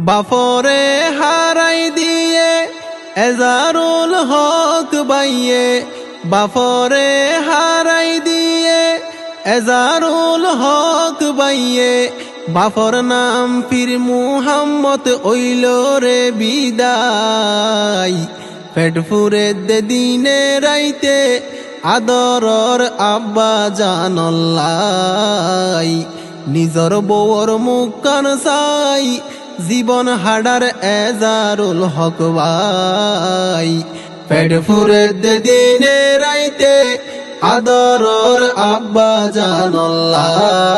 বাফরে হারাই দিয়ে এজারুল হক বাইয়ে, বাফরে হারাই দিয়ে এজারুল হক বাইয়ে, বাফর নাম পীর মুহাম্মদ ওইল রে বিদায়। পেটপুরে দিনে রাইতে আদরর আব্বা জানল্লাই, নিজর বউর মুখ কান চাই জীবন হাডার এজারুল হক ভাই। পেটপুরে দিনে রাইতে আদরর আব্বা জানল্লাই,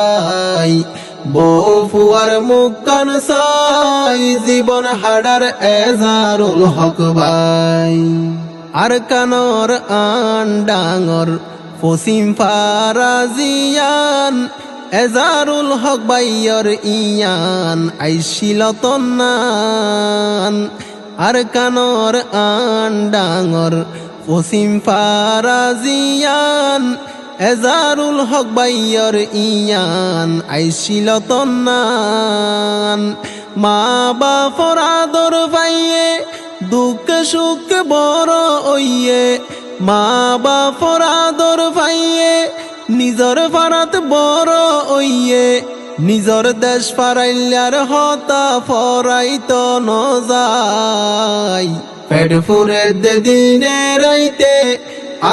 বউ ফুয়ার মুখ কান চাই জীবন হাডার এজারুল হক ভাই। আর কানর আন ডাঙর পশ্চিম ফারাজিয়ান, এজারুল হক বাইয়র ইয়ান আইশিলতনান। আর কানর আন ডাঙর পশ্চিম ফারাজিয়ান, এজারুল হক বাইয়র ইয়ান আইশিলতনান। মা বাপর আদর পাইয়ে দুঃখ সুখ বড় ওইয়ে, মা বাপর আদর পাইয়ে নিজর পারাত বড় ওইয়ে, নিজর দেশ পারাইলার হতা ফরাইত নজাই। পেটপুরে দিনে রাইতে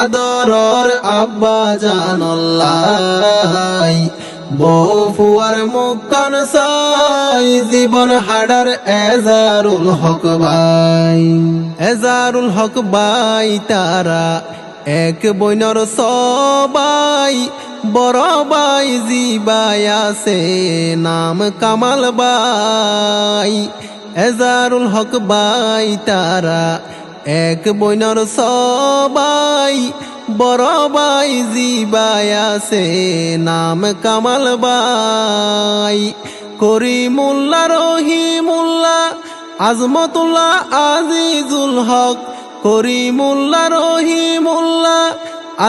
আদরর আব্বা জানল্লাই, বউ ফুয়ার মুখ কান চাই জীবন হাডার এজারুল হক ভাই। এজারুল হক ভাই তারা এক বইনর সবাই, বড় ভাই জিবাই আছে নাম কামাল ভাই। এজারুল হক ভাই তারা এক বইনর সবাই, বড় ভাই জিবাই আছে নাম কামাল ভাই। করিমুল্লাহ রহিমুল্লাহ আজমতুল্লাহ আজিজুল হক, করিমুল্লাহ রহিমুল্লাহ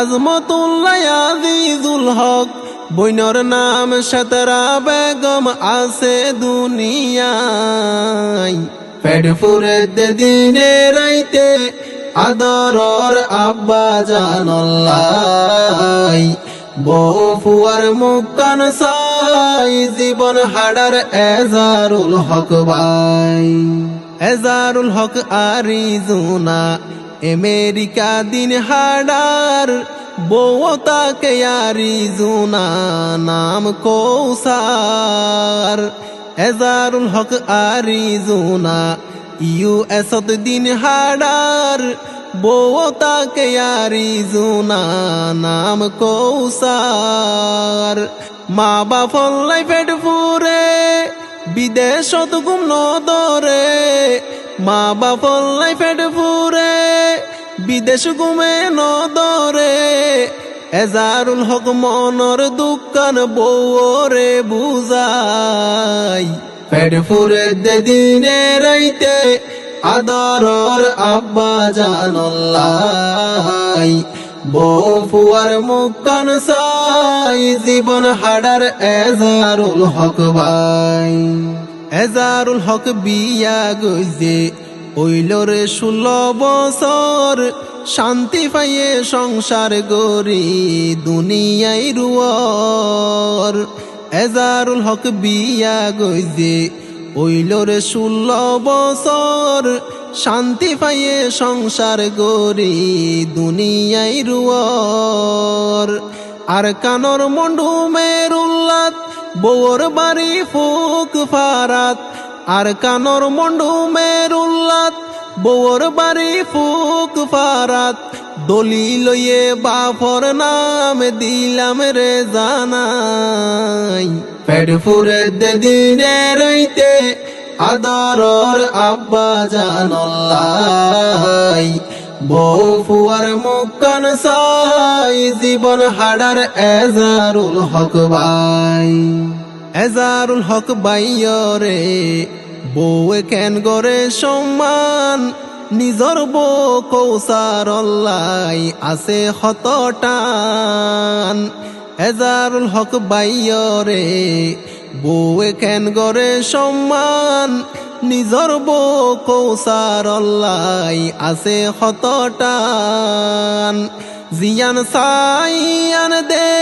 আজমতুল্লাহ আজিজুল হক, বইনর নাম সাতরা বেগম আছে দুনিয়ায়। পেটপুরে দিনে রাইতে আদরর আব্বা জানল্লাই, বউ ফুয়ার মুখ কান চাই জীবন হাডার এজারুল হক ভাই। এজারুল হক আরিজোনা আমেরিকা দিন হাডার, বউ তাকে আরিজোনা নাম কৌসার। এজারুল হক আরিজোনা ইউএস দিন হাডার, বউ তাকে আরিজোনা নাম কৌসার। মা বাপল্লাই পেটপুরে বিদেশত গুম নদরে, মা বাপল্লাই পেটপুরে বিদেশ গুমে নদরে। এজারুল হক মনর দুঃখান বউরে বুঝাই। পেটপুরে দিনে রাইতে আদরর আব্বা জানল্লাই, বউ ফুয়ার মুখ কান চাই জীবন হাডার এজারুল হক ভাই। এজারুল হক বিয়া গইছে ওইল রে 16 বছর, শান্তি পাইয়ে সংসার গরি দুনিয়ায় রুয়ার। এজারুল হক বিয়া গইছে ওইল রে 16 বছর, শান্তি পাইয়ে সংসার গরি দুনিয়ায় রুয়ার। আর কানর মন্ডু মেরুল্লাত বউর বাড়ি ফুক ফারাত, আর কানর মন্ডু মেরুল্লাত বউর বাড়ি ফুক ফারাত। দলি লইয়ে বাপর নাম দিলাম রে জানাই। পেটপুরে দিনে রাইতে আদরর আব্বা জানল্লাই, বউ ফুয়ার মুখ কান চাই জীবন হাডার এজারুল হক ভাই। এজারুল হক বাইয়রে বউ কেন গরে সম্মান, নিজর বউ কৌসারল্লাই আছে হতটান। এজারুল হক বাইয়রে বউয়ে কেন গরে সম্মান, নিজর বউ কৌসার অল্লাই আছে হতটান জিয়ান সাইয়ান দে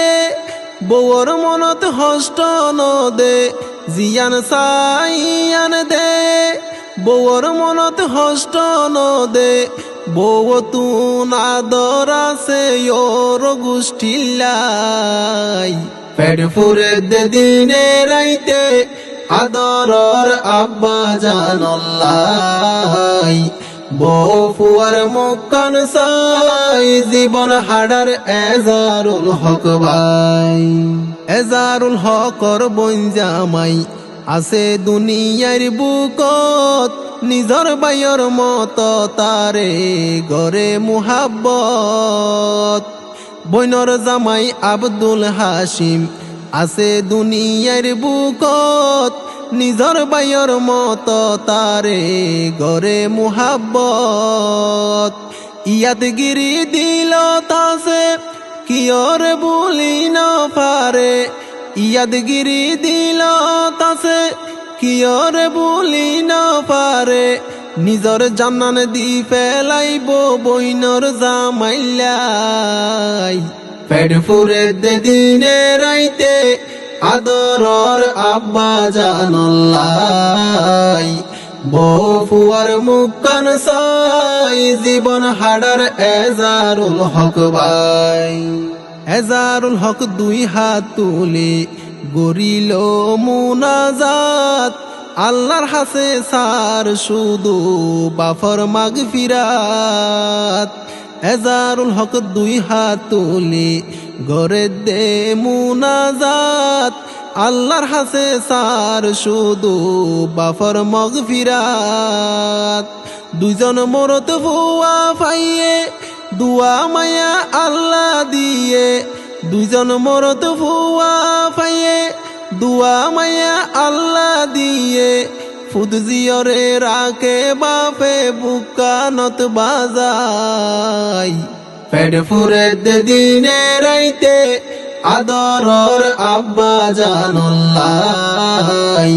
বউর মনত হষ্ট নদে জিয়ান সাইয়ান দে বউর মনত হষ্ট নদে বউ তুন আদর আছে ওর গোষ্ঠীলাই পেট ফুরে দে দিনে রাইতে আদরর আব্বা জানল্লাই বউ ফুয়ার মুখান সাই জীবন হাডার এজারুল হক ভাই এজারুল হকর বইন জামাই আছে দুনিয়ার বুকত নিজর বাইর মত তারে গরে মুহাব্বত বইনর জামাই আব্দুল হাশিম আছে দুনিয়ার বুকত নিজর বাইর মত তারে গরে মুহাব্বত ইয়াদগিরি দিল তাসে কিয়র বলি না পারে ইয়াদগিরি দিল তাসে কিয়র বলি না পারে নিজর জানান দি ফেলাইব বইনর জামাইলাই পেট ফুরে দে দিনে রাইতে আদরর আব্বা জানল্লাই বউ ফুয়ার মুখান সাই জীবন হাডার এজারুল হক ভাই এজারুল হক দুই হাত তুলে গরিল মুনাজাত আল্লাহর হাসে সার শুধু বাফর মাগফিরাত এজারুল হক দুই হাত তুলে গরে দে মুনাজাত আল্লাহর হাসে সার শুধু বাফর মাগফিরাত দুইজন মরত ফুয়া পাইয়ে দুয়া মায়া আল্লাহ দিয়ে দুইজন মরত ফুয়া পাইয়ে দুয়া মায়া আল্লাহ দিয়ে ফুদজিয়রে রাখে বাপে বুকানত বাজাই পেট ফুরে দে দিনে রাইতে আদরর আব্বা জানল্লাই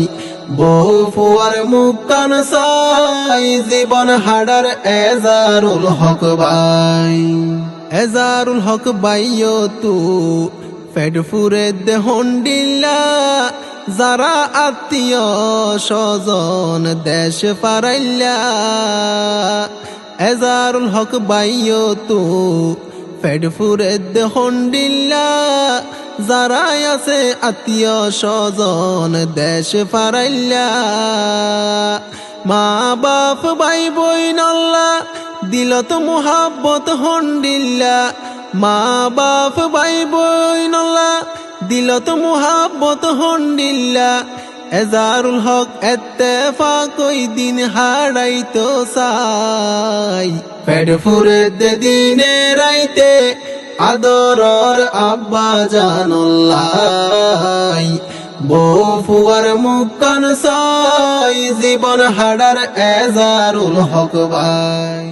বউ ফুয়ার মুখান সাই জীবন হাডার এজারুল হক ভাই এজারুল হক বাইও তু পেট ফুরে দে হন্ডিল্লা যারা আত্মীয় স্বজন দেশ পারাইল্লা এজারুল হক বাইও তু পেট ফুরে দে হন্ডিল্লা যারা আছে আত্মীয় স্বজন দেশ পারাইল্লা মা বাপ ভাই বইন আল্লাহ দিলত মুহাব্বত হন্ডিল্লা মা বাপ ভাই বইন আল্লাহ দিলত মুহাব্বত হন্ডিল্লা এজারুল হক এত্তেফাক ওই দিন হারাইতো চাই পেট ফুরে দে দিনে রাইতে আদরর আব্বা জানল্লাই বউ ফুয়ার মুখান সাই জীবন হাডার এজারুল হক ভাই।